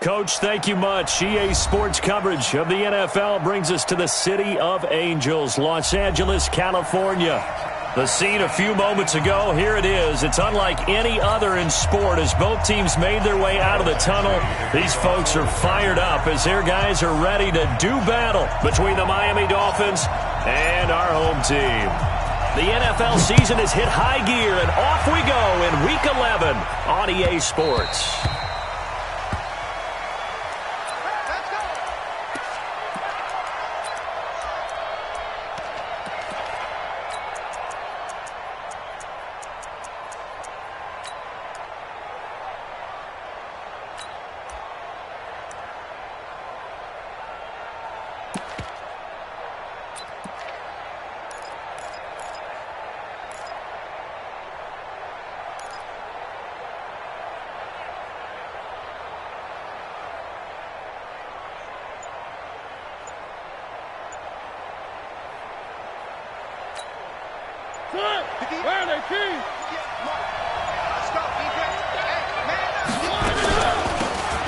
Coach, thank you much. EA Sports coverage of the NFL brings us to the City of Angels, Los Angeles, California. The scene a few moments ago, here it is. It's unlike any other in sport as both teams made their way out of the tunnel. These folks are fired up as their guys are ready to do battle between the Miami Dolphins and our home team. The NFL season has hit high gear, and off we go in Week 11 on EA Sports.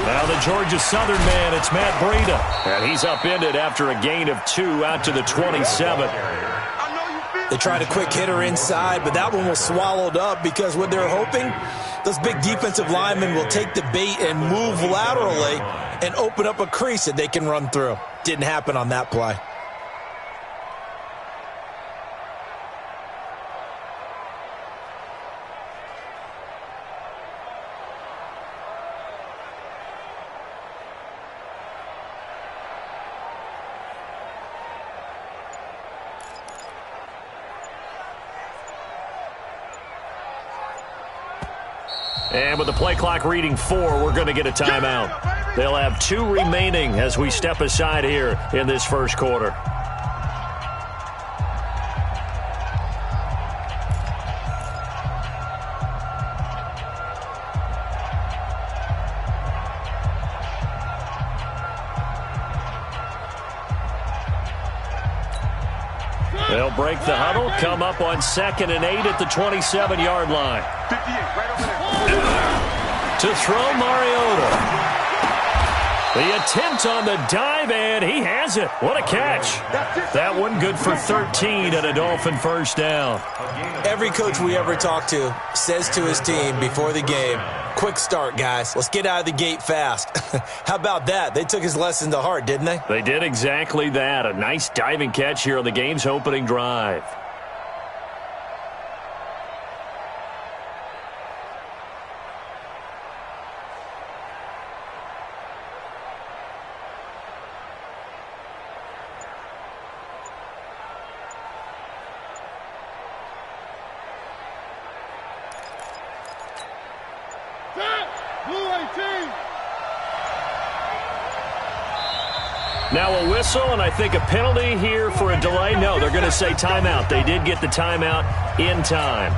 Now the Georgia Southern man, it's Matt Breida. And he's upended after a gain of 2 out to the 27. They tried a quick hitter inside, but that one was swallowed up because what they're hoping, those big defensive linemen will take the bait and move laterally and open up a crease that they can run through. Didn't happen on that play. And with the play clock reading 4, we're going to get a timeout. They'll have 2 remaining as we step aside here in this first quarter. They'll break the huddle, come up on 2nd and 8 at the 27-yard line. 58, right over there. To throw Mariota. The attempt on the dive, and he has it. What a catch. That one good for 13 and a Dolphin first down. Every coach we ever talk to says to his team before the game, quick start, guys. Let's get out of the gate fast. How about that? They took his lesson to heart, didn't they? They did exactly that. A nice diving catch here on the game's opening drive. Now a whistle, and I think a penalty here for a delay. No, they're going to say timeout. They did get the timeout in time.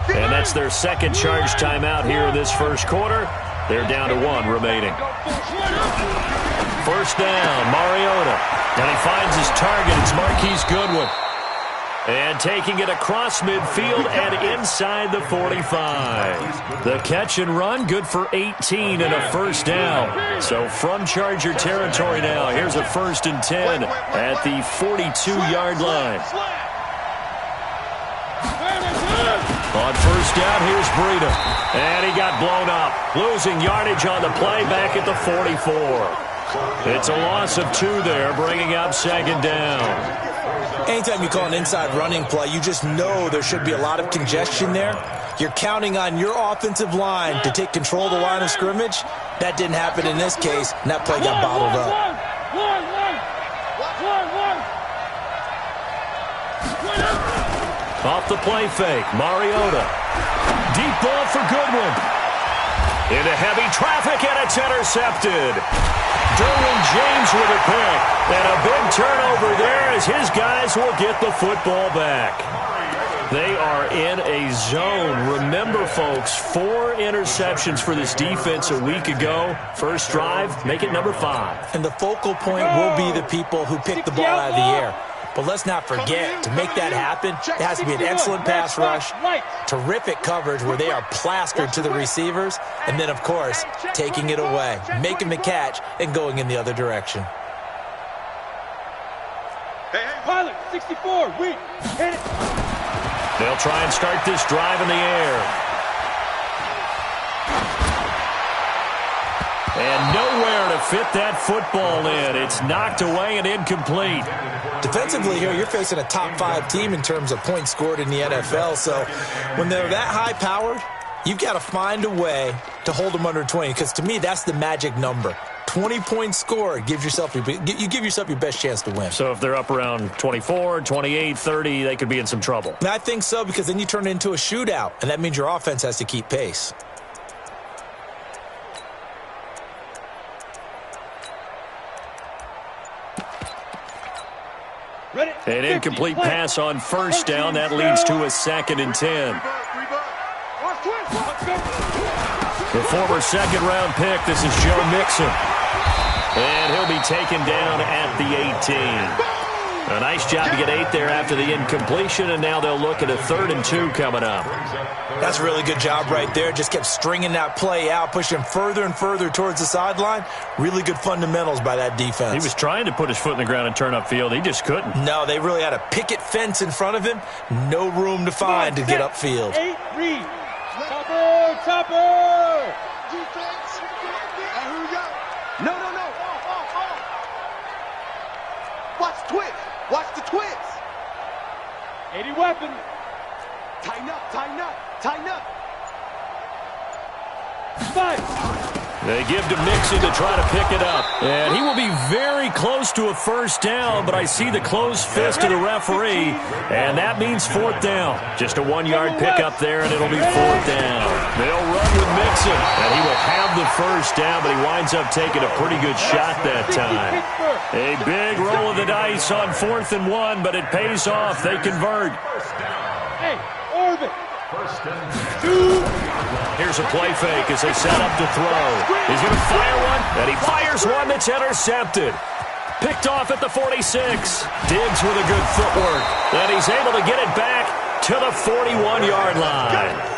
And that's their second charge timeout here in this first quarter. They're down to 1 remaining. First down, Mariota. And he finds his target. It's Marquise Goodwin. And taking it across midfield and inside the 45. The catch and run, good for 18 and a first down. So from Charger territory now, here's a 1st and 10 at the 42-yard line. On first down, here's Breida. And he got blown up. Losing yardage on the play back at the 44. It's a loss of 2 there, bringing up 2nd down. Anytime you call an inside running play, you just know there should be a lot of congestion there. You're counting on your offensive line to take control of the line of scrimmage. That didn't happen in this case, and that play got bottled up. Off the play fake, Mariota. Deep ball for Goodwin. Into heavy traffic, and it's intercepted. Derwin James with a pick. And a big turnover there as his guys will get the football back. They are in a zone. Remember, folks, 4 interceptions for this defense a week ago. First drive, make it number 5. And the focal point will be the people who pick the ball out of the air. But let's not forget, to make that happen, it has to be an excellent pass rush, terrific coverage where they are plastered to the receivers, and then, of course, taking it away, making the catch, and going in the other direction. Pilot, 64, hit it. They'll try and start this drive in the air. And nowhere to fit that football in. It's knocked away and incomplete. Defensively here, you're facing a top-5 team in terms of points scored in the NFL. So when they're that high-powered, you've got to find a way to hold them under 20. Because to me, that's the magic number. 20 points scored gives yourself you give yourself your best chance to win. So if they're up around 24, 28, 30, they could be in some trouble. And I think so, because then you turn it into a shootout, and that means your offense has to keep pace. An incomplete pass on first down. That leads to a 2nd and 10. The former second-round pick, this is Joe Mixon. And he'll be taken down at the 18. A nice job to get 8 there after the incompletion, and now they'll look at a 3rd and 2 coming up. That's a really good job right there. Just kept stringing that play out, pushing further and further towards the sideline. Really good fundamentals by that defense. He was trying to put his foot in the ground and turn upfield. He just couldn't. No, they really had a picket fence in front of him. No room to find to get upfield. 8, read. Topper! Defense. Here we go. No. Watch twist. Watch the twist. 80 weapon. Tighten up. 5. They give to Mixon to try to pick it up. And he will be very close to a first down, but I see the closed fist of the referee, and that means 4th down. Just a 1-yard pickup there, and it'll be 4th down. They'll run with Mixon, and he will have the first down, but he winds up taking a pretty good shot that time. A big roll of the dice on 4th and 1, but it pays off. They convert. Hey, orbit. 2. Here's a play fake as they set up to throw. He's going to fire one, and he fires one that's intercepted. Picked off at the 46. Diggs with a good footwork, and he's able to get it back to the 41-yard line.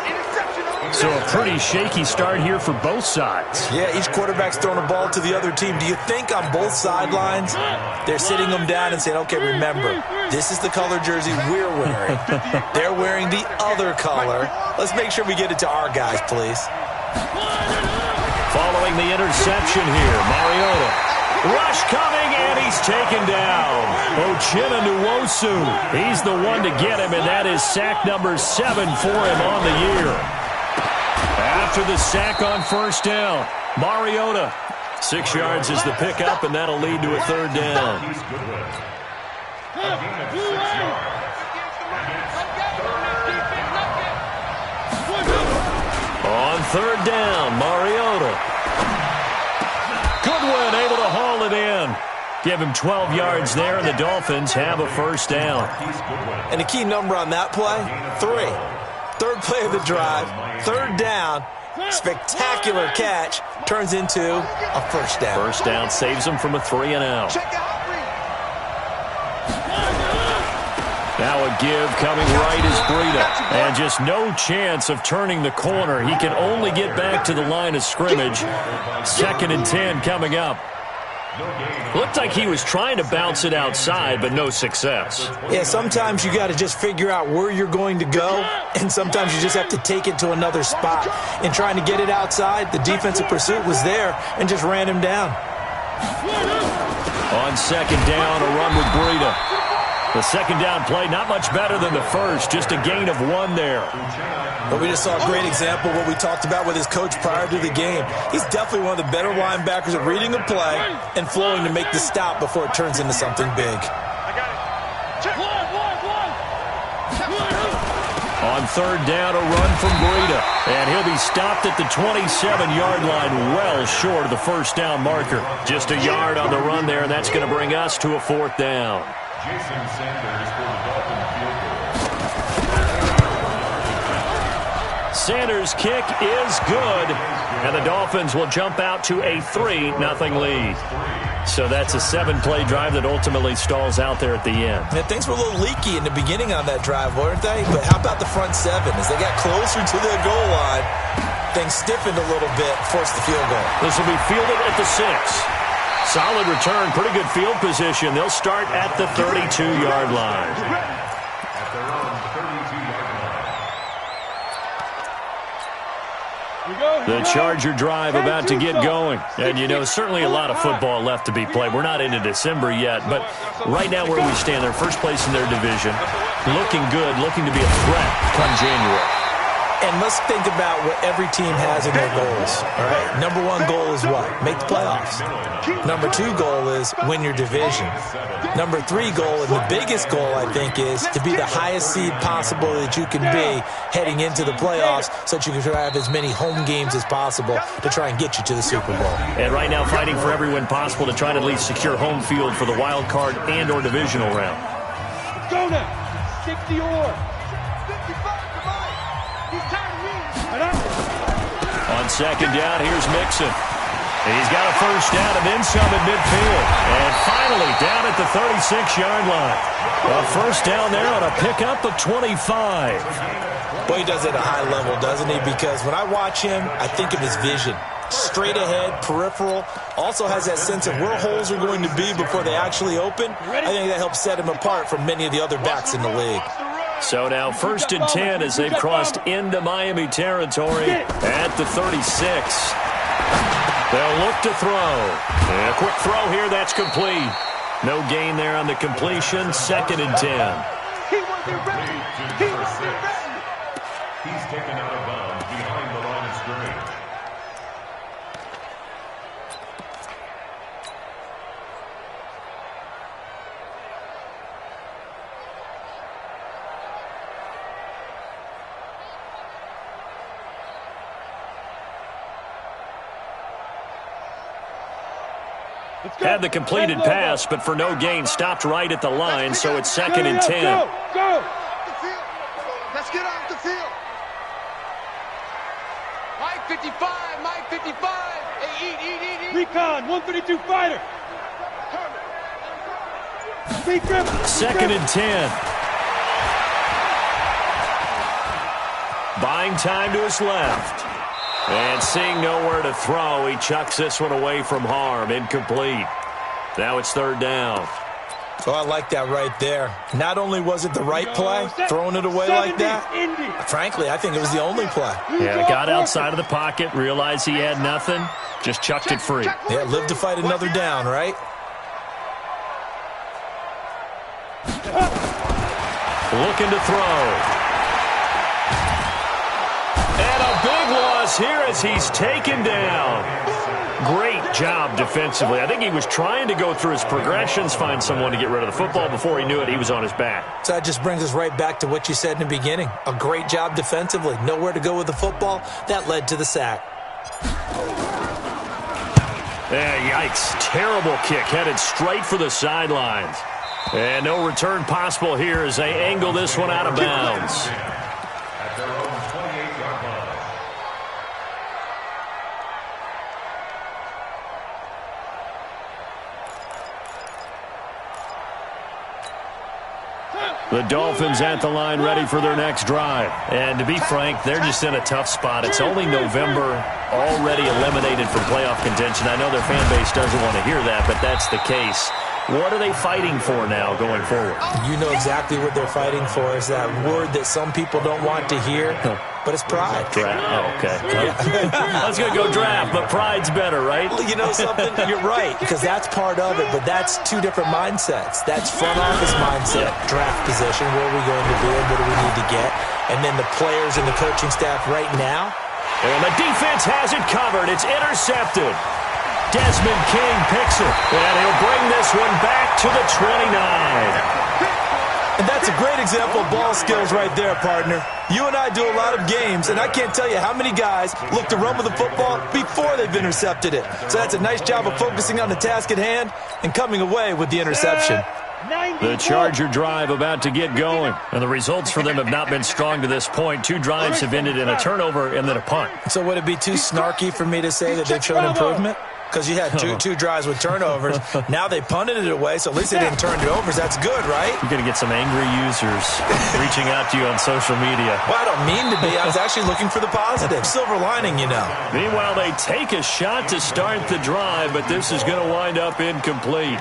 So a pretty shaky start here for both sides. Yeah, each quarterback's throwing a ball to the other team. Do you think on both sidelines they're sitting them down and saying, okay, remember, this is the color jersey we're wearing. They're wearing the other color. Let's make sure we get it to our guys, please. Following the interception here, Mariota. Rush coming, and he's taken down. Uchenna Nwosu, he's the one to get him, and that is sack number 7 for him on the year. After the sack on first down, Mariota. 6 yards is the pickup, and that'll lead to a 3rd down. On 3rd down, Mariota. Goodwin able to haul it in. Give him 12 yards there, and the Dolphins have a first down. And the key number on that play, 3. 3rd play of the drive, 3rd down, spectacular catch, turns into a first down. First down saves him from a 3-and-out. Now a give coming right is Breida. And just no chance of turning the corner. He can only get back to the line of scrimmage. 2nd and 10 coming up. Looked like he was trying to bounce it outside, but no success. Yeah, sometimes you got to just figure out where you're going to go, and sometimes you just have to take it to another spot. In trying to get it outside, the defensive pursuit was there and just ran him down. On 2nd down, a run with Breida. The 2nd down play, not much better than the first, just a gain of 1 there. But we just saw a great example of what we talked about with his coach prior to the game. He's definitely one of the better linebackers at reading the play and flowing to make the stop before it turns into something big. On 3rd down, a run from Breida. And he'll be stopped at the 27-yard line, well short of the first down marker. Just a yard on the run there, and that's going to bring us to a 4th down. Sanders' kick is good, and the Dolphins will jump out to a 3-0 lead. So that's a 7-play drive that ultimately stalls out there at the end. Man, things were a little leaky in the beginning on that drive, weren't they? But how about the front 7? As they got closer to the goal line, things stiffened a little bit, forced the field goal. This will be fielded at the 6. Solid return, pretty good field position. They'll start at the 32-yard line. The Charger drive about to get going. And, you know, certainly a lot of football left to be played. We're not into December yet, but right now where we stand, they're first place in their division. Looking good, looking to be a threat come January. And let's think about what every team has in their goals, all right? Number 1 goal is what? Make the playoffs. Number 2 goal is win your division. Number 3 goal, and the biggest goal, I think, is to be the highest seed possible that you can be heading into the playoffs so that you can have as many home games as possible to try and get you to the Super Bowl. And right now fighting for every win possible to try to at least secure home field for the wild card and or divisional round. Let's go now. 60 or. On second down, here's Mixon. He's got a first down and then some at midfield. And finally down at the 36-yard line. A first down there on a pickup of 25. Boy, he does it at a high level, doesn't he? Because when I watch him, I think of his vision. Straight ahead, peripheral. Also has that sense of where holes are going to be before they actually open. I think that helps set him apart from many of the other backs in the league. So now 1st and 10 as they've crossed into Miami territory at the 36. They'll look to throw. And a quick throw here, that's complete. No gain there on the completion. 2nd and 10. He wasn't ready. He wasn't ready. He's taken out of bounds behind the line of scrimmage. Had the completed pass, but for no gain, stopped right at the line, so it's 2nd and 10. Go! Let's get off the field. Mike 55, Mike 55. Hey, eat. Recon, 132 fighter. 2nd and 10. Buying time to his left. And seeing nowhere to throw, he chucks this one away from harm. Incomplete. Now it's 3rd down. Oh, I like that right there. Not only was it the right play, throwing it away like that, frankly, I think it was the only play. Yeah, got outside of the pocket, realized he had nothing, just chucked it free. Yeah, live to fight another down, right? Looking to throw. And a big loss here as he's taken down. Great job defensively. I think he was trying to go through his progressions, find someone to get rid of the football. Before he knew it, he was on his back. So that just brings us right back to what you said in the beginning. A great job defensively. Nowhere to go with the football. That led to the sack. Yikes. Terrible kick. Headed straight for the sidelines. And no return possible here as they angle this one out of bounds. At their own 28-yard line. The Dolphins at the line ready for their next drive. And to be frank, they're just in a tough spot. It's only November, already eliminated from playoff contention. I know their fan base doesn't want to hear that, but that's the case. What are they fighting for now going forward? You know exactly what they're fighting for. Is that word that some people don't want to hear, but it's pride. Draft. Oh, okay. I was going to go draft, but pride's better, right? You know something? You're right, because that's part of it, but that's two different mindsets. That's front office mindset, draft position, where are we going to be and what do we need to get? And then the players and the coaching staff right now. And the defense has it covered. It's intercepted. Desmond King picks it, and he'll bring this one back to the 29. And that's a great example of ball skills right there, partner. You and I do a lot of games, and I can't tell you how many guys look to run with the football before they've intercepted it. So that's a nice job of focusing on the task at hand and coming away with the interception. The Charger drive about to get going. And the results for them have not been strong to this point. 2 drives have ended in a turnover and then a punt. So would it be too snarky for me to say that they've shown improvement? Because you had two drives with turnovers. Now they punted it away, so at least they didn't turn it over. That's good, right? You're going to get some angry users reaching out to you on social media. Well, I don't mean to be. I was actually looking for the positive. Silver lining, you know. Meanwhile, they take a shot to start the drive, but this is going to wind up incomplete.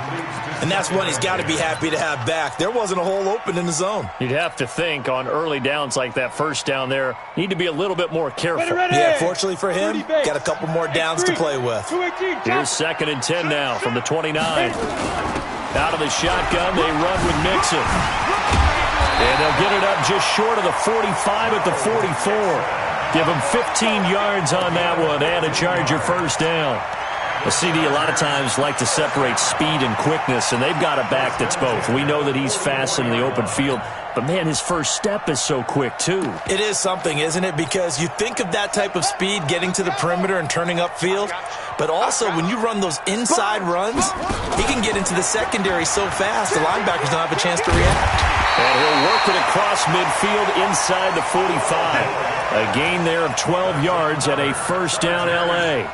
And that's one he's got to be happy to have back. There wasn't a hole open in the zone. You'd have to think on early downs like that first down there, need to be a little bit more careful. Yeah, fortunately for him, got a couple more downs to play with. Here's 2nd and 10 now from the 29. Out of the shotgun, they run with Mixon. And they'll get it up just short of the 45 at the 44. Give them 15 yards on that one and a Charger first down. A CD a lot of times like to separate speed and quickness, and they've got a back that's both. We know that he's fast in the open field, but, man, his first step is so quick, too. It is something, isn't it? Because you think of that type of speed getting to the perimeter and turning upfield, but also when you run those inside runs, he can get into the secondary so fast the linebackers don't have a chance to react. And he'll work it across midfield inside the 45. A gain there of 12 yards and a first down L.A.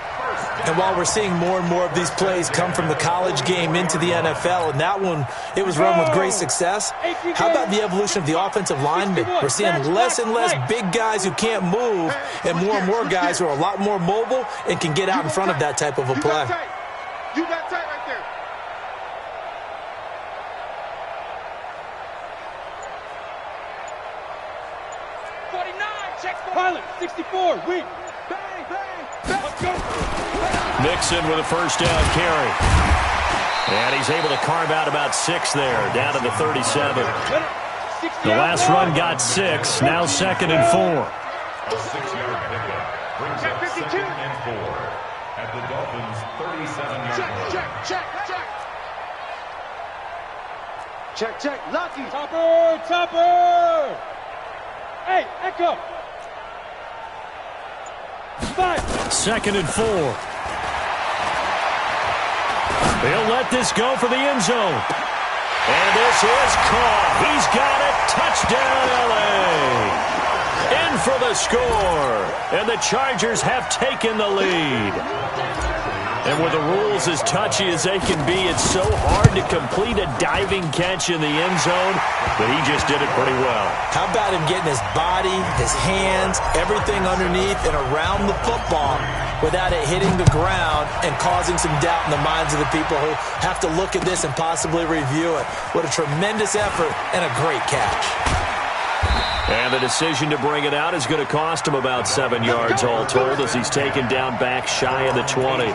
And while we're seeing more and more of these plays come from the college game into the NFL, and that one, it was run with great success, how about the evolution of the offensive linemen? We're seeing less and less big guys who can't move and more guys who are a lot more mobile and can get out in front of that type of a play. You got tight right there. Pilot, 64, weak. Bang, bang, bang. Let's go. Mixon with a first down carry. And he's able to carve out about 6 there, down to the 37. The last run got 6, now 2nd and 4. A 6-yard pickup brings up 2nd and 4 at the Dolphins' 37-yard line. Check. Lucky. Topper. Hey, Echo. 5. 2nd and 4. They'll let this go for the end zone. And this is caught. He's got it. Touchdown, L.A. In for the score. And the Chargers have taken the lead. And with the rules as touchy as they can be, it's so hard to complete a diving catch in the end zone, but he just did it pretty well. How about him getting his body, his hands, everything underneath and around the football without it hitting the ground and causing some doubt in the minds of the people who have to look at this and possibly review it. What a tremendous effort and a great catch. And the decision to bring it out is going to cost him about 7 yards all told as he's taken down back shy of the 20.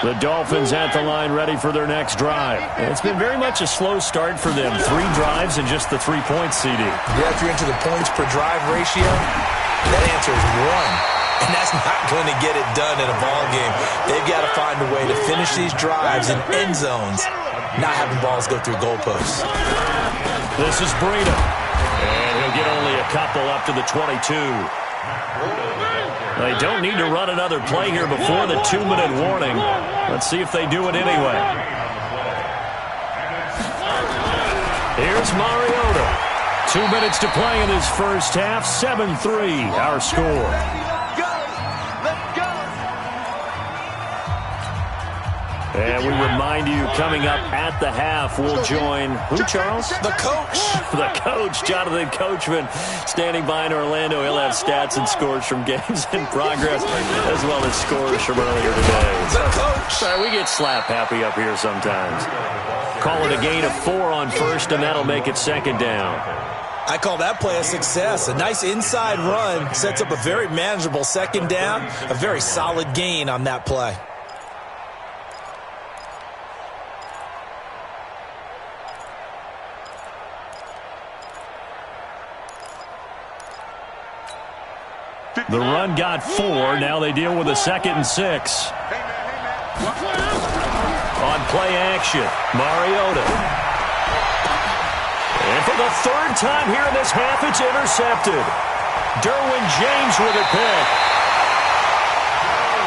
The Dolphins at the line ready for their next drive. It's been very much a slow start for them. 3 drives and just the 3 points, CD. Yeah, if you're into the points per drive ratio, that answer is 1. And that's not going to get it done in a ball game. They've got to find a way to finish these drives in end zones, not having balls go through goalposts. This is Breida. And he'll get only a couple up to the 22. They don't need to run another play here before the 2-minute warning. Let's see if they do it anyway. Here's Mariota. 2 minutes to play in his first half. 7-3, our score. And we remind you, coming up at the half, we'll join, who, Charles? The coach. The coach, Jonathan Coachman, standing by in Orlando. He'll have stats and scores from games in progress, as well as scores from earlier today. The coach. Sorry, we get slap happy up here sometimes. Call it a gain of 4 on first, and that'll make it 2nd down. I call that play a success. A nice inside run sets up a very manageable 2nd down, a very solid gain on that play. The run got 4. Now they deal with a 2nd and 6. On play action, Mariota. And for the 3rd time here in this half, it's intercepted. Derwin James with a pick.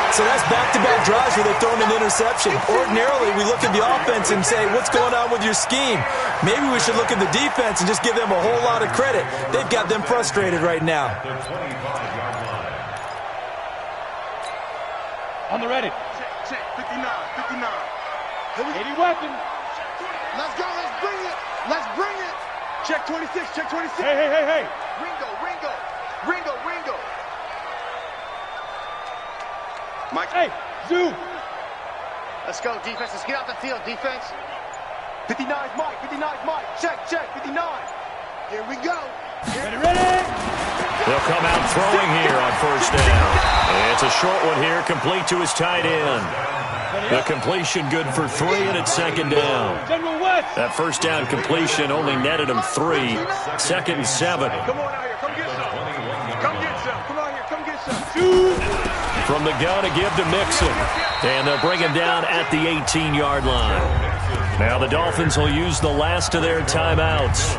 So that's back-to-back drives where they've thrown an interception. Ordinarily, we look at the offense and say, what's going on with your scheme? Maybe we should look at the defense and just give them a whole lot of credit. They've got them frustrated right now. On the ready. Check, 59, 59. 80 weapon. Let's go, let's bring it. Let's bring it. Check 26, check 26. Hey. Ringo. Mike. Hey, zoom. Let's go, defense. Let's get out the field, defense. 59's Mike. Check, 59. Here we go. Ready. They'll come out throwing here on first down. It's a short one here, complete to his tight end. The completion good for 3, and it's second down. General West. That first down completion only netted him 3. Second and 7. Come on out here. Come get some. Come get some. Come out here. Come get some. From the gun to give to Mixon. And they'll bring him down at the 18-yard line. Now the Dolphins will use the last of their timeouts,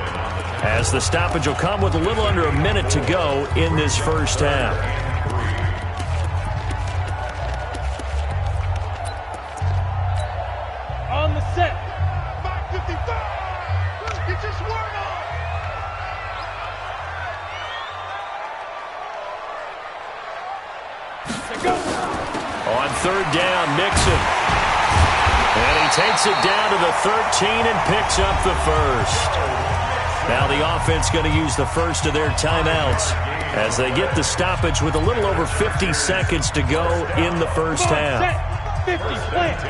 as the stoppage will come with a little under a minute to go in this first half. On the set. 55. Get your swerve on. Go. On third down, Mixon. And he takes it down to the 13 and picks up the first. Now the offense going to use the first of their timeouts as they get the stoppage with a little over 50 seconds to go in the first half. Set. 50, plant.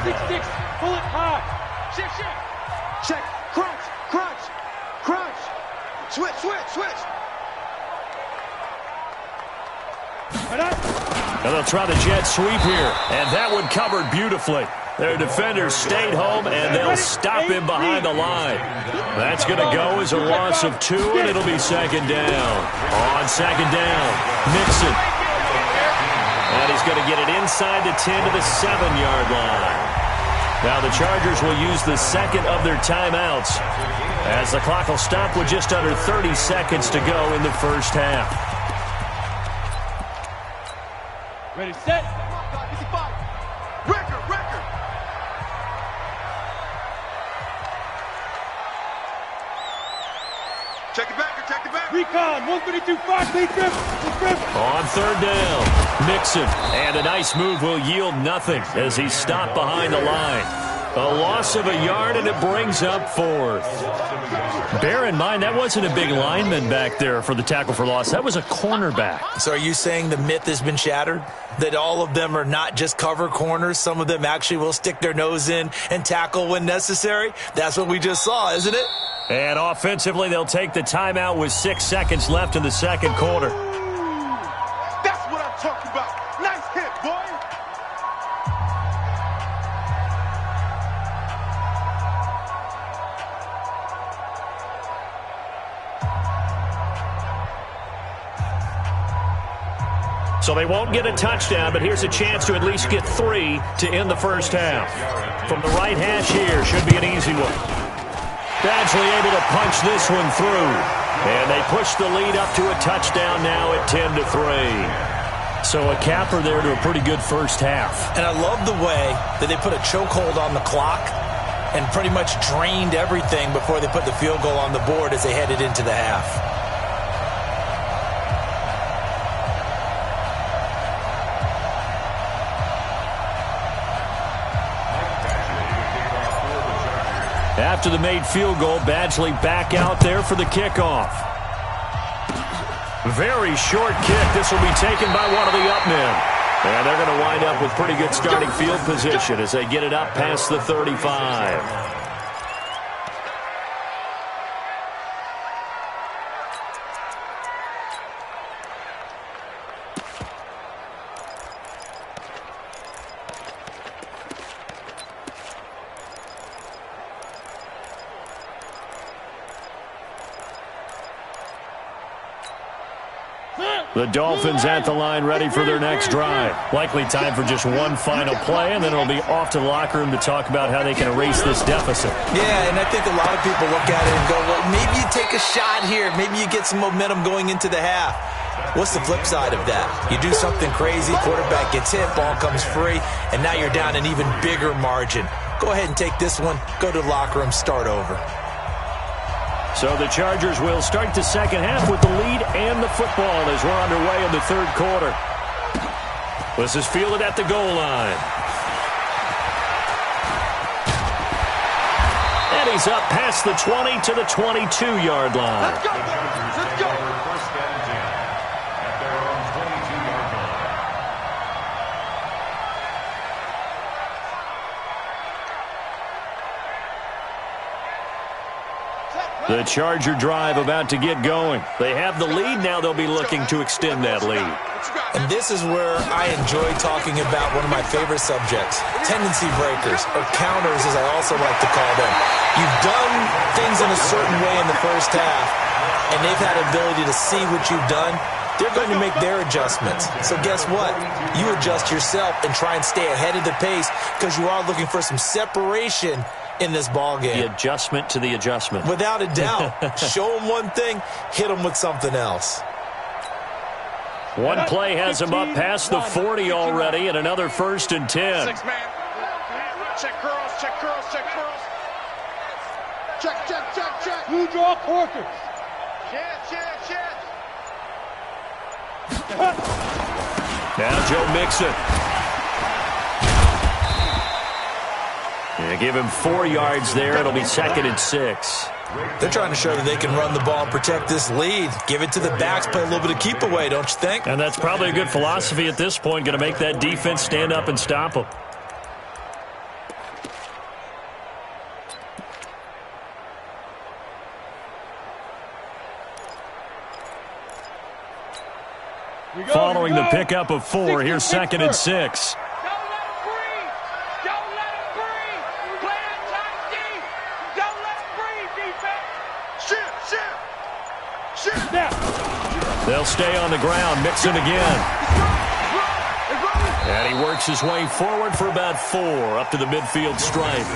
6-6, pull it high. Check. Crunch. Switch. And they'll try the jet sweep here, and that one covered beautifully. Their defenders stayed home, and they'll stop him behind the line. That's going to go as a loss of 2, and it'll be second down. On second down, Mixon. And he's going to get it inside the 10 to the 7-yard line. Now the Chargers will use the second of their timeouts, as the clock will stop with just under 30 seconds to go in the first half. Ready, set. 55. Record. Check it back. Recon, 132-5, lead grip. On third down, Mixon. And a nice move will yield nothing as he's stopped behind the line. A loss of a yard, and it brings up 4th. Bear in mind, that wasn't a big lineman back there for the tackle for loss. That was a cornerback. So are you saying the myth has been shattered? That all of them are not just cover corners? Some of them actually will stick their nose in and tackle when necessary? That's what we just saw, isn't it? And offensively, they'll take the timeout with 6 seconds left in the second quarter. That's what I'm talking about. Nice hit, boy. So they won't get a touchdown, but here's a chance to at least get 3 to end the first half. From the right hash here, should be an easy one. Badgley able to punch this one through. And they push the lead up to a touchdown now at 10-3. So a capper there to a pretty good first half. And I love the way that they put a chokehold on the clock and pretty much drained everything before they put the field goal on the board as they headed into the half. After the made field goal, Badgley back out there for the kickoff. Very short kick. This will be taken by one of the up men. And they're going to wind up with pretty good starting field position as they get it up past the 35. The Dolphins at the line ready for their next drive. Likely time for just one final play, and then it'll be off to the locker room to talk about how they can erase this deficit. Yeah, and I think a lot of people look at it and go, well, maybe you take a shot here. Maybe you get some momentum going into the half. What's the flip side of that? You do something crazy, quarterback gets hit, ball comes free, and now you're down an even bigger margin. Go ahead and take this one, go to the locker room, start over. So the Chargers will start the second half with the lead and the football as we're underway in the third quarter. This is fielded at the goal line. And he's up past the 20 to the 22-yard line. Let's go, boys. Let's go. First and 10 at their own 22-yard line. The Charger drive about to get going. They have the lead. Now they'll be looking to extend that lead. And this is where I enjoy talking about one of my favorite subjects, tendency breakers, or counters as I also like to call them. You've done things in a certain way in the first half, and they've had the ability to see what you've done. They're going to make their adjustments. So guess what? You adjust yourself and try and stay ahead of the pace because you are looking for some separation in this ball game. The adjustment to the adjustment. Without a doubt. Show them one thing, hit them with something else. One play has him up past the 40 already, and another 1st and 10. 6 man. Check curls, check curls, check curls. Check, check, check, check. Blue draw quarters. Chance, chance, chance. Now Joe Mixon. Yeah, give him 4 yards there. It'll be 2nd and 6. They're trying to show that they can run the ball and protect this lead. Give it to the backs, play a little bit of keep away, don't you think? And that's probably a good philosophy at this point, going to make that defense stand up and stop them. Following the pickup of 4, here's 2nd and 6. They'll stay on the ground. Mixon again. And he works his way forward for about 4 up to the midfield stripe.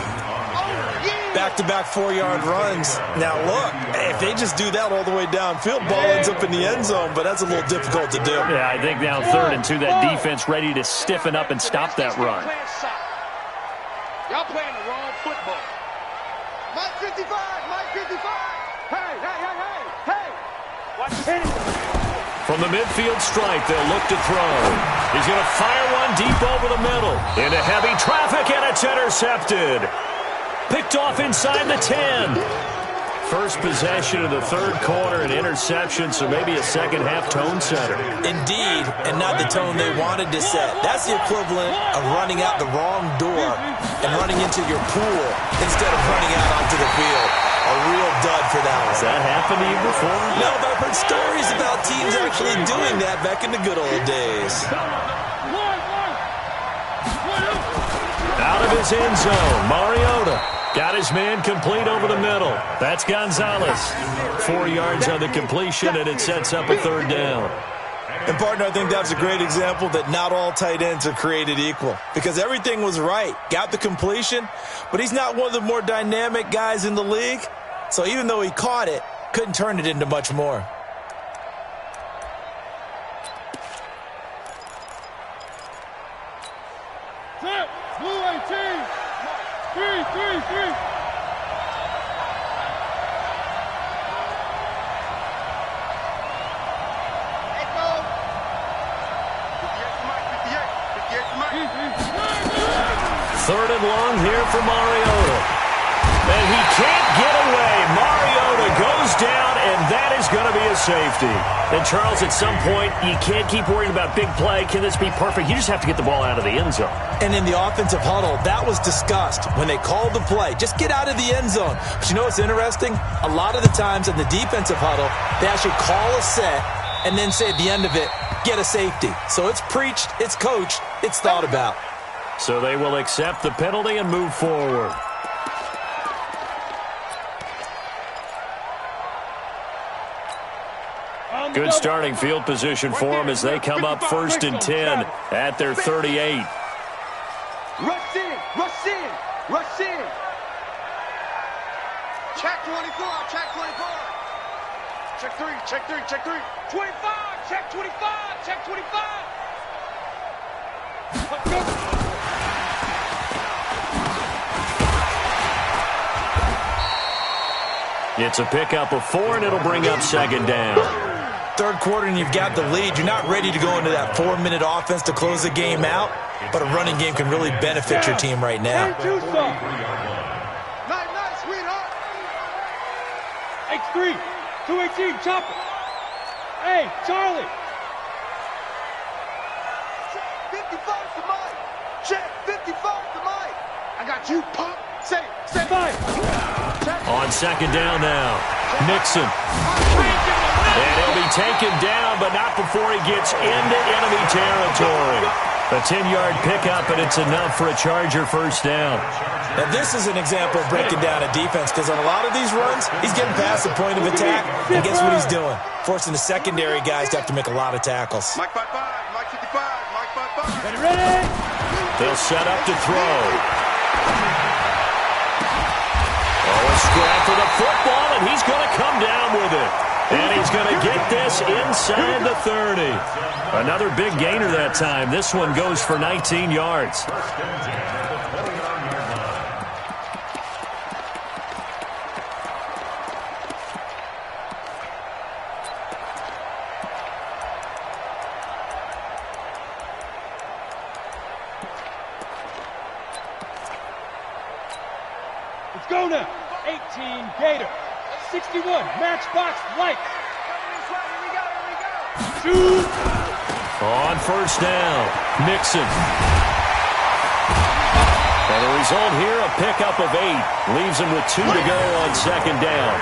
Back-to-back 4-yard runs. Now, look, if they just do that all the way downfield, ball ends up in the end zone, but that's a little difficult to do. Yeah, I think now 3rd and 2, that defense ready to stiffen up and stop that run. Y'all playing the wrong football. Mike 55, Mike 55. Hey, hey, hey, hey, hey. Watch it. From the midfield stripe, they'll look to throw. He's going to fire one deep over the middle. Into heavy traffic, and it's intercepted. Picked off inside the 10. First possession of the third quarter, an interception, so maybe a second-half tone setter. Indeed, and not the tone they wanted to set. That's the equivalent of running out the wrong door and running into your pool instead of running out onto the field. A real dud for that one. Has that happened to you before? No, but I've heard stories about teams actually doing that back in the good old days. Out of his end zone, Mariota got his man complete over the middle. That's Gonzalez. 4 yards on the completion, and it sets up a 3rd down. And, partner, I think that's a great example that not all tight ends are created equal because everything was right. Got the completion, but he's not one of the more dynamic guys in the league. So even though he caught it, couldn't turn it into much more. Set. Blue 18. 3. Third and long here for Mariota. And he can't get away. Mariota goes down, and that is going to be a safety. And, Charles, at some point, you can't keep worrying about big play. Can this be perfect? You just have to get the ball out of the end zone. And in the offensive huddle, that was discussed when they called the play. Just get out of the end zone. But you know what's interesting? A lot of the times in the defensive huddle, they actually call a set and then say at the end of it, get a safety. So it's preached, it's coached, it's thought about. So they will accept the penalty and move forward. Good starting field position for them as they come up 1st and 10 at their 38. Rush in, rush in, rush in. Check 24, check 24. Check 3, check 3, check 3. 25, Check 25. Check 25. It's a pickup of 4, and it'll bring up second down. Third quarter and you've got the lead. You're not ready to go into that 4-minute offense to close the game out, but a running game can really benefit your team right now. Nice, sweetheart. X3, 218, chop it. Hey, Charlie. Check 55 to Mike. Check 55 to Mike. I got you, punk. Say, Five. On second down now, Mixon. And he'll be taken down, but not before he gets into enemy territory. A 10-yard pickup, and it's enough for a Charger first down. Now, this is an example of breaking down a defense, because on a lot of these runs, he's getting past the point of attack, and guess what he's doing? Forcing the secondary guys to have to make a lot of tackles. Mike 55, Mike 55, Mike 55. Ready? They'll set up to throw. Oh, a scrap for the football, and he's going to come down with it. And he's going to get this inside the 30. Another big gainer that time. This one goes for 19 yards. Let's go now. 18, Gator. 61, Matchbox Lights. Shoot. On first down, Mixon. And the result here, a pickup of 8. Leaves him with 2 to go on second down.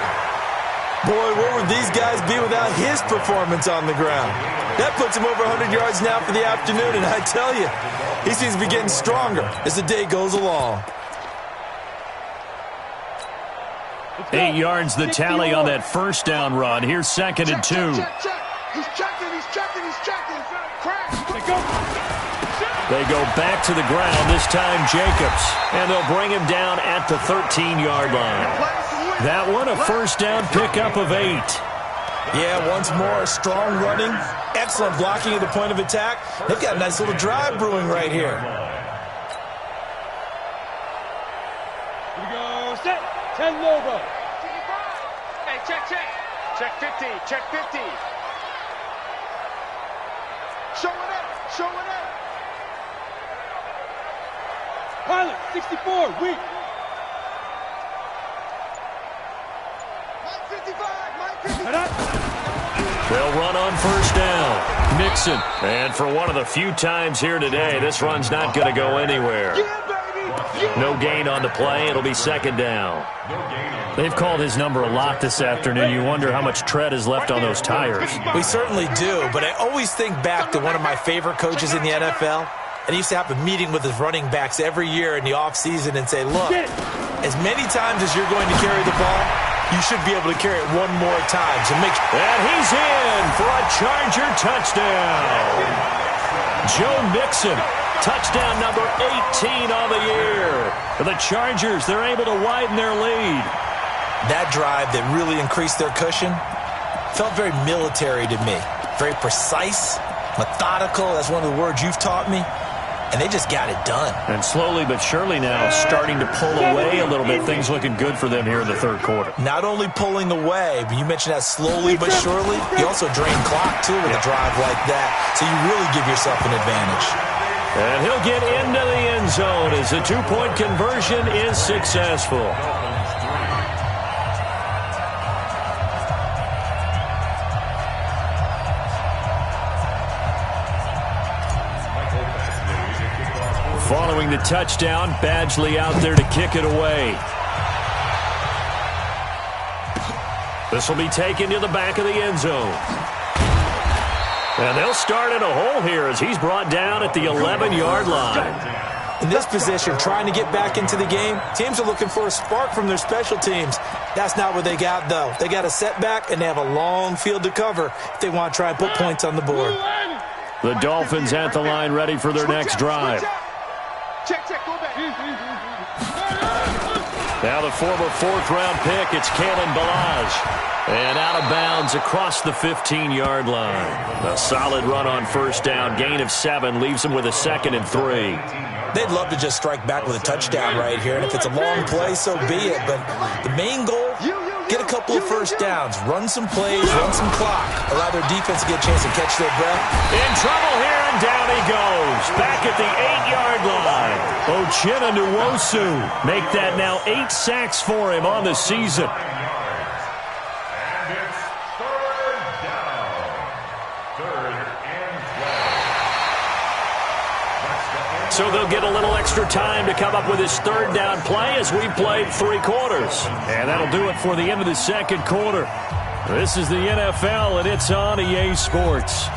Boy, where would these guys be without his performance on the ground? That puts him over 100 yards now for the afternoon, and I tell you, he seems to be getting stronger as the day goes along. 8 yards the tally on that first down run. Here's second and 2. Check. He's checking. Crack. They go back to the ground, this time Jacobs. And they'll bring him down at the 13-yard line. That one, a first down pickup of 8. Yeah, once more, strong running, excellent blocking at the point of attack. They've got a nice little drive brewing right here. Here we go. Set. 10 Lobo. Hey, check. Check 50. Check 50. Showing up. Pilot, 64, weak. Mike 55. Head up. They'll run on first down. Mixon. And for one of the few times here today, this run's not going to go anywhere. No gain on the play. It'll be second down. They've called his number a lot this afternoon. You wonder how much tread is left on those tires. We certainly do, but I always think back to one of my favorite coaches in the NFL. And he used to have a meeting with his running backs every year in the offseason and say, look, as many times as you're going to carry the ball, you should be able to carry it one more time. So make sure. And he's in for a Charger touchdown. Joe Mixon. Touchdown number 18 on the year. For the Chargers, they're able to widen their lead. That drive that really increased their cushion felt very military to me. Very precise, methodical. That's one of the words you've taught me. And they just got it done. And slowly but surely now starting to pull away a little bit. Things looking good for them here in the third quarter. Not only pulling away, but you mentioned that slowly but surely. You also drain clock, too, with a drive like that. So you really give yourself an advantage. And he'll get into the end zone as the two-point conversion is successful. Following the touchdown, Badgley out there to kick it away. This will be taken to the back of the end zone. And they'll start in a hole here as he's brought down at the 11-yard line. In this position, trying to get back into the game, teams are looking for a spark from their special teams. That's not what they got, though. They got a setback, and they have a long field to cover if they want to try and put points on the board. The Dolphins at the line ready for their next drive. Check, go back. Now the former fourth-round pick, it's Kalen Balaj. And out of bounds across the 15-yard line. A solid run on first down. Gain of 7 leaves them with a 2nd and 3. They'd love to just strike back with a touchdown right here. And if it's a long play, so be it. But the main goal, get a couple of first downs. Run some plays, run some clock. Allow their defense to get a chance to catch their breath. In trouble here, and down he goes. Back at the 8-yard line. Uchenna Nwosu make that now 8 sacks for him on the season. So they'll get a little extra time to come up with his third down play as we played 3 quarters. And that'll do it for the end of the second quarter. This is the NFL, and it's on EA Sports.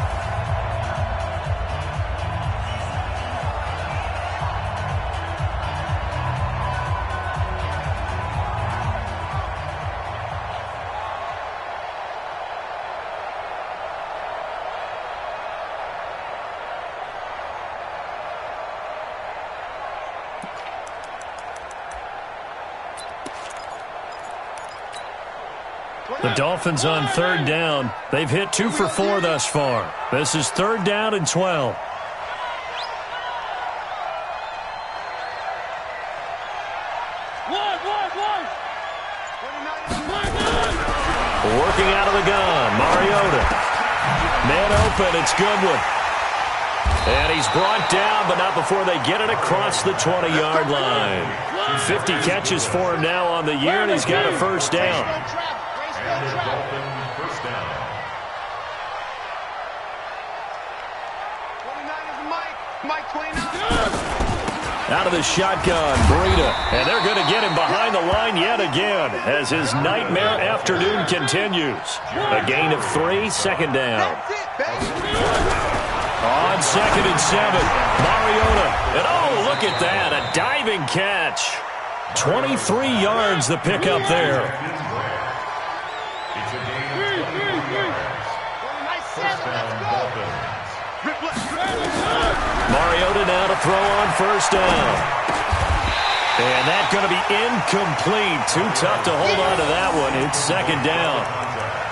The Dolphins on third down. They've hit 2 for 4 thus far. This is 3rd down and 12. Working out of the gun, Mariota. Man open, it's Goodwin. And he's brought down, but not before they get it across the 20-yard line. 50 catches for him now on the year, and he's got a first down. First down. 29 is Mike 29. Out of the shotgun, Breida. And they're going to get him behind the line yet again as his nightmare afternoon continues. A gain of 3, 2nd down. On 2nd and 7, Mariota. And oh, look at that, a diving catch. 23 yards the pickup there. Mariota now to throw on first down. And that's going to be incomplete. Too tough to hold on to that one. It's 2nd down.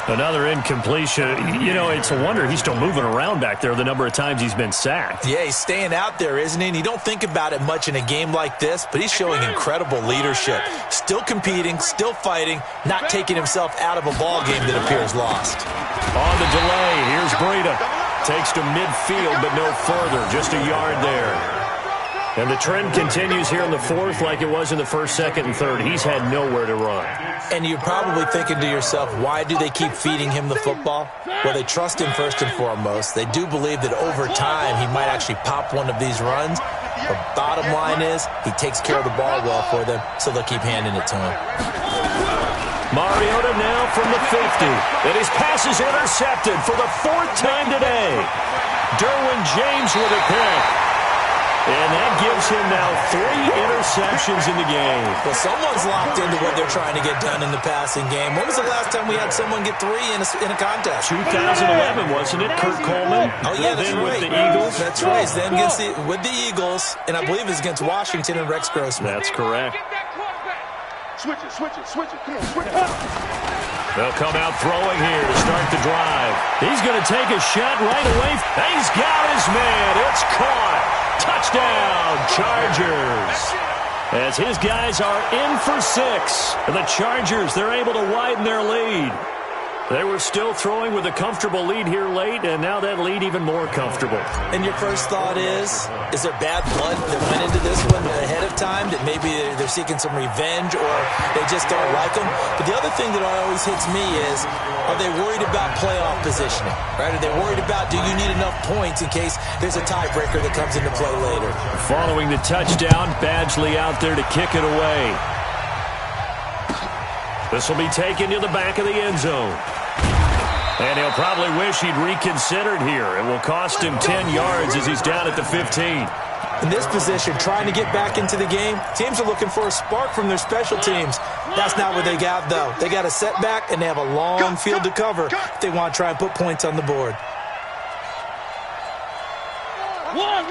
Another incompletion. You know, it's a wonder he's still moving around back there the number of times he's been sacked. Yeah, he's staying out there, isn't he? And you don't think about it much in a game like this, but he's showing incredible leadership. Still competing, still fighting, not taking himself out of a ball game that appears lost. On the delay, here's Breida. Takes to midfield, but no further. Just a yard there. And the trend continues here in the 4th like it was in the 1st, 2nd, and 3rd. He's had nowhere to run. And you're probably thinking to yourself, why do they keep feeding him the football? Well, they trust him first and foremost. They do believe that over time he might actually pop one of these runs. The bottom line is he takes care of the ball well for them, so they'll keep handing it to him. Mariota now from the 50. And his pass is intercepted for the 4th time today. Derwin James with a pick. And that gives him now 3 interceptions in the game. Well, someone's locked into what they're trying to get done in the passing game. When was the last time we had someone get 3 in a contest? 2011, wasn't it? Kurt Coleman. Oh, yeah, that's right. With the Eagles. That's right. Then with the Eagles, and I believe it's against Washington and Rex Grossman. That's correct. Switch it. Come on, switch it. They'll come out throwing here to start the drive. He's going to take a shot right away. He's got his man. It's caught. Touchdown, Chargers. As his guys are in for 6. And the Chargers, they're able to widen their lead. They were still throwing with a comfortable lead here late, and now that lead even more comfortable. And your first thought is there bad blood that went into this one ahead of time, that maybe they're seeking some revenge or they just don't like them? But the other thing that always hits me is, are they worried about playoff positioning? Right? Are they worried about, do you need enough points in case there's a tiebreaker that comes into play later? Following the touchdown, Badgley out there to kick it away. This will be taken to the back of the end zone. And he'll probably wish he'd reconsidered here. It will cost him 10 yards as he's down at the 15. In this position, trying to get back into the game, teams are looking for a spark from their special teams. That's not what they got, though. They got a setback, and they have a long field to cover if they want to try and put points on the board. One.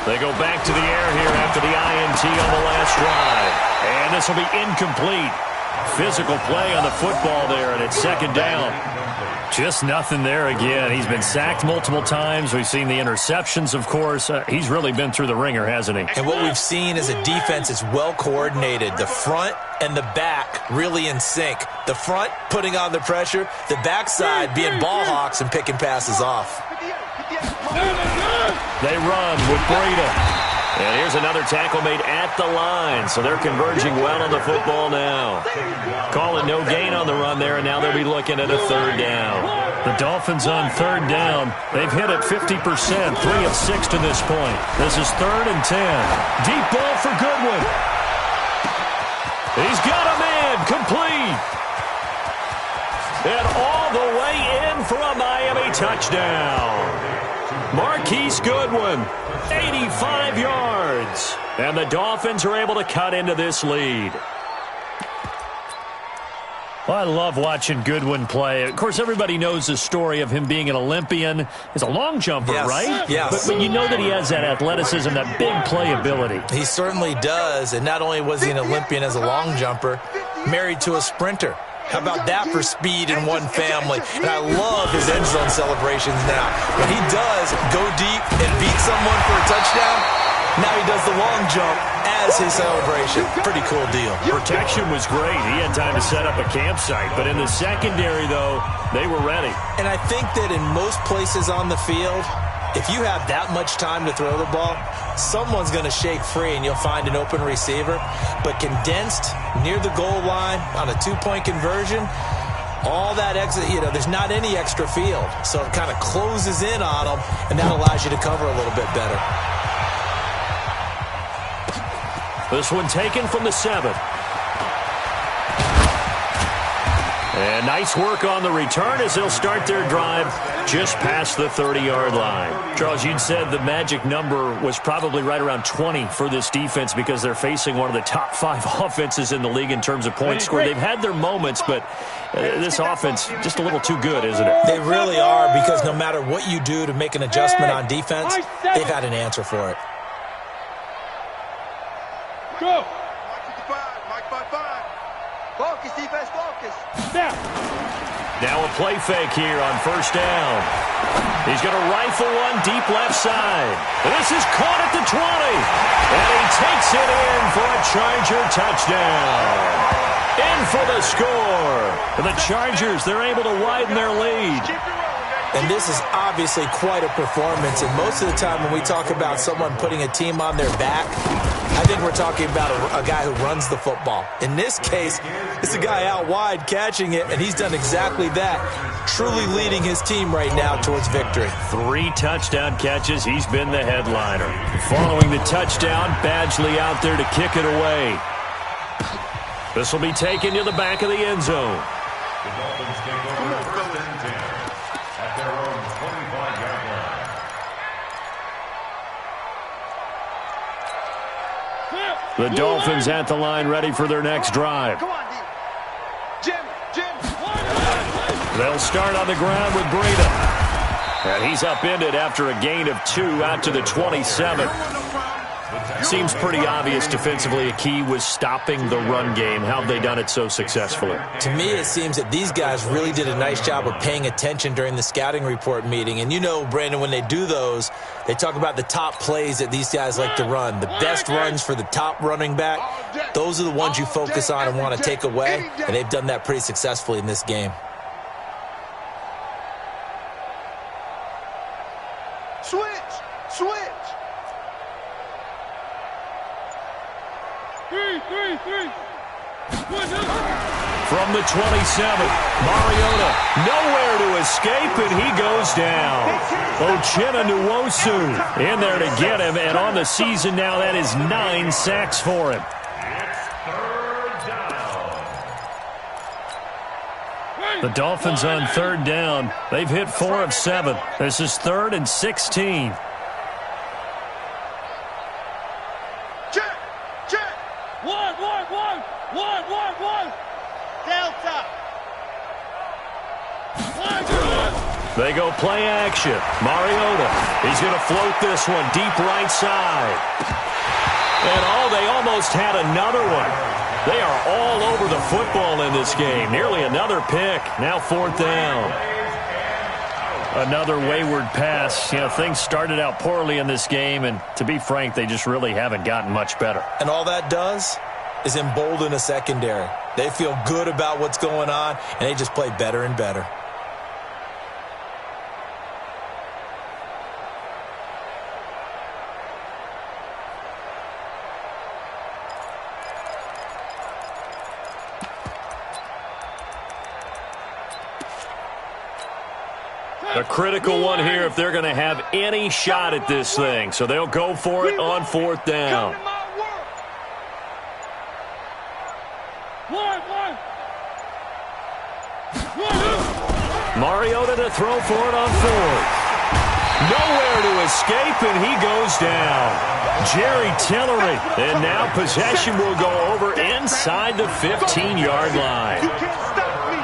They go back to the air here after the INT on the last drive. And this will be incomplete. Physical play on the football there, and it's second down. Just nothing there again. He's been sacked multiple times. We've seen the interceptions, of course. He's really been through the ringer, hasn't he? And what we've seen is a defense is well coordinated. The front and the back really in sync. The front putting on the pressure, the backside being ball hawks and picking passes off. They run with Breida. And here's another tackle made at the line, so they're converging well on the football now. Calling no gain on the run there, and now they'll be looking at a third down. The Dolphins on third down. They've hit it 50%, 3 of 6 to this point. This is 3rd and 10. Deep ball for Goodwin. He's got a man, complete. And all the way in for a Miami touchdown. Marquise Goodwin, 85 yards. And the Dolphins are able to cut into this lead. Well, I love watching Goodwin play. Of course, everybody knows the story of him being an Olympian. He's a long jumper, yes, right? Yes. But you know that he has that athleticism, that big playability. He certainly does. And not only was he an Olympian as a long jumper, married to a sprinter. How about that for speed in one family? And I love his end zone celebrations now. When he does go deep and beat someone for a touchdown, now he does the long jump as his celebration. Pretty cool deal. Protection was great. He had time to set up a campsite. But in the secondary, though, they were ready. And I think that in most places on the field, if you have that much time to throw the ball, someone's going to shake free and you'll find an open receiver. But condensed near the goal line on a two-point conversion, all that exit, there's not any extra field. So it kind of closes in on them, and that allows you to cover a little bit better. This one taken from the 7. And nice work on the return as they'll start their drive just past the 30-yard line. Charles, you'd said the magic number was probably right around 20 for this defense because they're facing one of the top 5 offenses in the league in terms of points scored. They've had their moments, but this offense just a little too good, isn't it? They really are, because no matter what you do to make an adjustment on defense, they've had an answer for it. Go. Mike 5. Focus, defense, focus. Snap. Now a play fake here on first down. He's going to rifle one deep left side. This is caught at the 20. And he takes it in for a Charger touchdown. In for the score. For the Chargers, they're able to widen their lead. And this is obviously quite a performance. And most of the time when we talk about someone putting a team on their back, I think we're talking about a guy who runs the football. In this case, it's a guy out wide catching it, and he's done exactly that, truly leading his team right now towards victory. 3 touchdown catches. He's been the headliner. Following the touchdown, Badgley out there to kick it away. This will be taken to the back of the end zone. The Dolphins take over 1st and 10 at their own 25-yard line. The Dolphins at the line, ready for their next drive. Come on, D. Jim. They'll start on the ground with Breida. And he's upended after a gain of 2 out to the 27. Seems pretty obvious defensively a key was stopping the run game. How have they done it so successfully? To me, it seems that these guys really did a nice job of paying attention during the scouting report meeting. And you know, Brandon, when they do those, they talk about the top plays that these guys like to run. The best runs for the top running back, those are the ones you focus on and want to take away. And they've done that pretty successfully in this game. Switch. 3. From the 27, Mariota nowhere to escape, and he goes down. Uchenna Nwosu in there to get him, and on the season now, that is 9 sacks for him. The Dolphins on third down. They've hit 4 of 7. This is 3rd and 16. They go play action. Mariota, he's going to float this one deep right side. And they almost had another one. They are all over the football in this game. Nearly another pick. Now 4th down. Another wayward pass. You know, things started out poorly in this game, and to be frank, they just really haven't gotten much better. And all that does is embolden a secondary. They feel good about what's going on, and they just play better and better. A critical one here if they're going to have any shot at this thing. So they'll go for it on 4th down. Mariota to throw for it on 4th. Nowhere to escape, and he goes down. Jerry Tillery. And now possession will go over inside the 15-yard line. You can't stop me.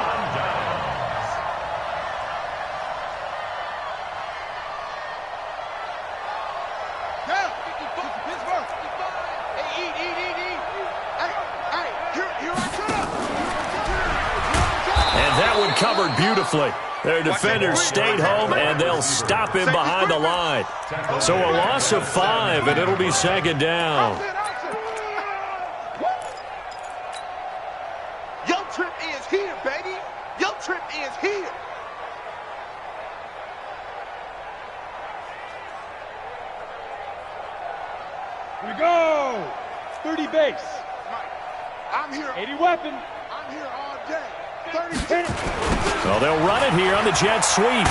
And that one covered beautifully. Their defenders stayed home, and they'll stop him behind the line. So a loss of 5, and it'll be 2nd down. Your trip is here, baby. Your trip is here. Here we go. 30 base. I'm here. 80 weapon. I'm here all day. 30 Well, they'll run it here on the jet sweep.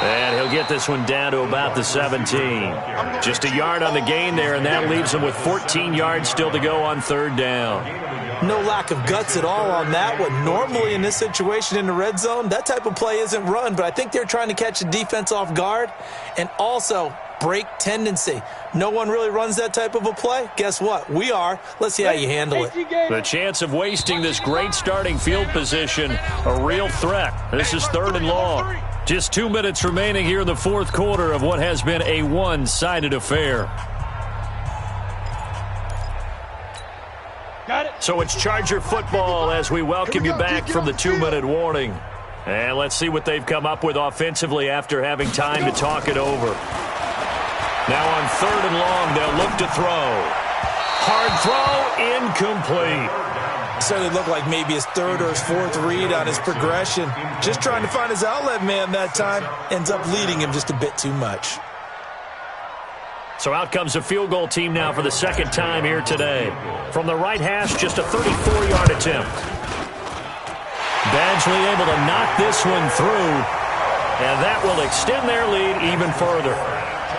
And he'll get this one down to about the 17. Just a yard on the gain there, and that leaves him with 14 yards still to go on 3rd down. No lack of guts at all on that one. Normally in this situation in the red zone, that type of play isn't run, but I think they're trying to catch the defense off guard and also break tendency. No one really runs that type of a play. Guess what? We are. Let's see how you handle it. The chance of wasting this great starting field position, a real threat. This is 3rd and long. Just 2 minutes remaining here in the 4th quarter of what has been a one-sided affair. Got it. So it's Charger football as we welcome you back from the 2-minute warning. And let's see what they've come up with offensively after having time to talk it over. Now on 3rd and long, they'll look to throw. Hard throw, incomplete. Certainly looked like maybe his 3rd or his 4th read on his progression. Just trying to find his outlet man that time. Ends up leading him just a bit too much. So out comes a field goal team now for the 2nd time here today. From the right hash, just a 34-yard attempt. Badgley able to knock this one through, and that will extend their lead even further.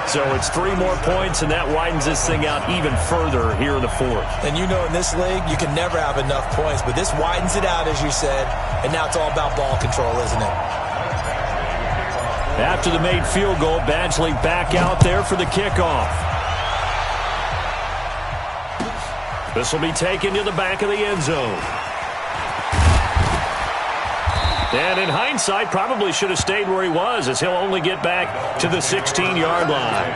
So it's 3 more points, and that widens this thing out even further here in the 4th. And you know in this league, you can never have enough points, but this widens it out, as you said, and now it's all about ball control, isn't it? After the made field goal, Badgley back out there for the kickoff. This will be taken to the back of the end zone. And in hindsight, probably should have stayed where he was, as he'll only get back to the 16-yard line.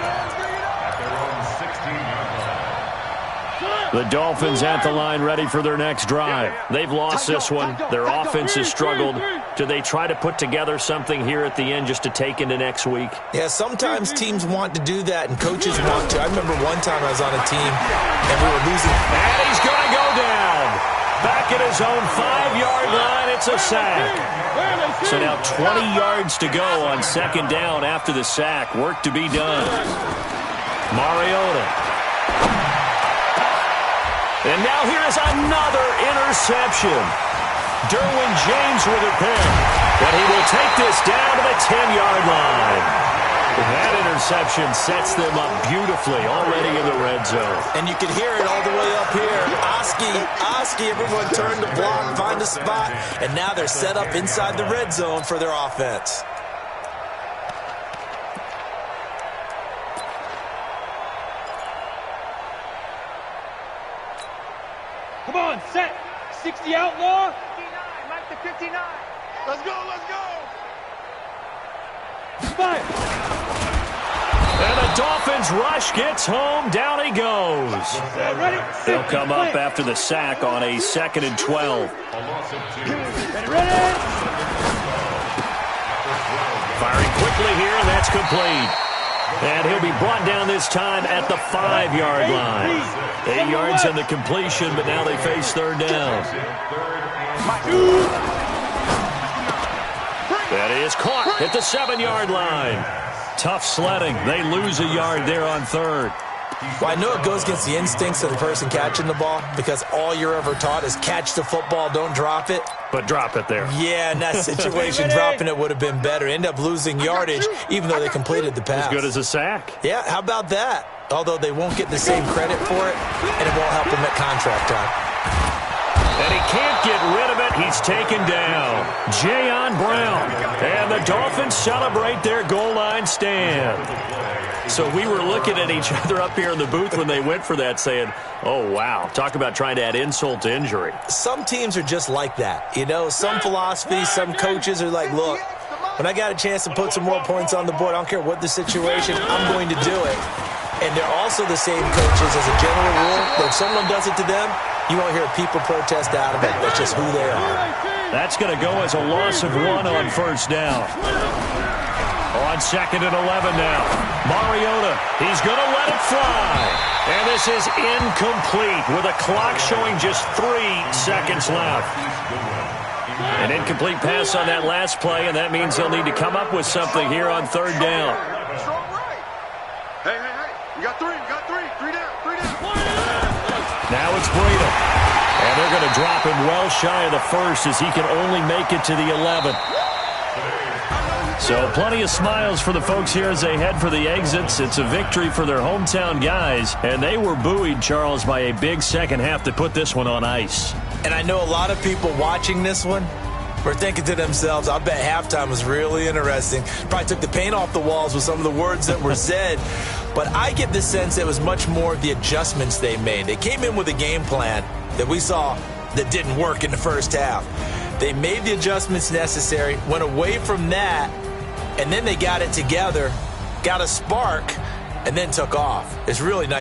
The Dolphins at the line ready for their next drive. They've lost this one. Their offense has struggled. Do they try to put together something here at the end just to take into next week? Yeah, sometimes teams want to do that, and coaches want to. I remember one time I was on a team, and we were losing. And he's going to go down. Back at his own 5-yard line, it's a sack. So now 20 yards to go on 2nd down after the sack. Work to be done. Mariota. And now here is another interception. Derwin James with a pick. But he will take this down to the 10-yard line. That interception sets them up beautifully already in the red zone. And you can hear it all the way up here. Oski, everyone turned to block, find a spot, and now they're set up inside the red zone for their offense. Come on, set. 60 outlaw. 59, Mike the 59. Let's go, let's go. Fire. And the Dolphins rush gets home. Down he goes. Ready? They'll come up after the sack on a 2nd and 12. Ready? Firing quickly here, and that's complete. And he'll be brought down this time at the 5-yard line. 8 yards on the completion, but now they face 3rd down. That is caught at the 7-yard line. Tough sledding. They lose a yard there on 3rd. Well, I know it goes against the instincts of the person catching the ball because all you're ever taught is catch the football, don't drop it. But drop it there. Yeah, in that situation, dropping it would have been better. End up losing yardage, even though they completed the pass. As good as a sack. Yeah, how about that? Although they won't get the same credit for it, and it won't help them at contract time. And he can't get rid of it. He's taken down. Jayon Brown. And the Dolphins celebrate their goal line stand. So we were looking at each other up here in the booth when they went for that saying, oh, wow, talk about trying to add insult to injury. Some teams are just like that. You know, some philosophies, some coaches are like, look, when I got a chance to put some more points on the board, I don't care what the situation, I'm going to do it. And they're also the same coaches as a general rule, but if someone does it to them, you won't hear people protest out of it. That's just who they are. That's going to go as a loss of 1 on 1st down. On 2nd and 11 now. Mariota, he's going to let it fly. And this is incomplete with a clock showing just 3 seconds left. An incomplete pass on that last play, and that means they'll need to come up with something here on 3rd down. Hey, you got 3 down. Now it's Breida. And they're going to drop him well shy of the 1st as he can only make it to the 11th. So plenty of smiles for the folks here as they head for the exits. It's a victory for their hometown guys, and they were buoyed, Charles, by a big second half to put this one on ice. And I know a lot of people watching this one were thinking to themselves, I bet halftime was really interesting. Probably took the paint off the walls with some of the words that were said. But I get the sense it was much more the adjustments they made. They came in with a game plan that we saw that didn't work in the first half. They made the adjustments necessary, went away from that, and then they got it together, got a spark, and then took off. It's really nice.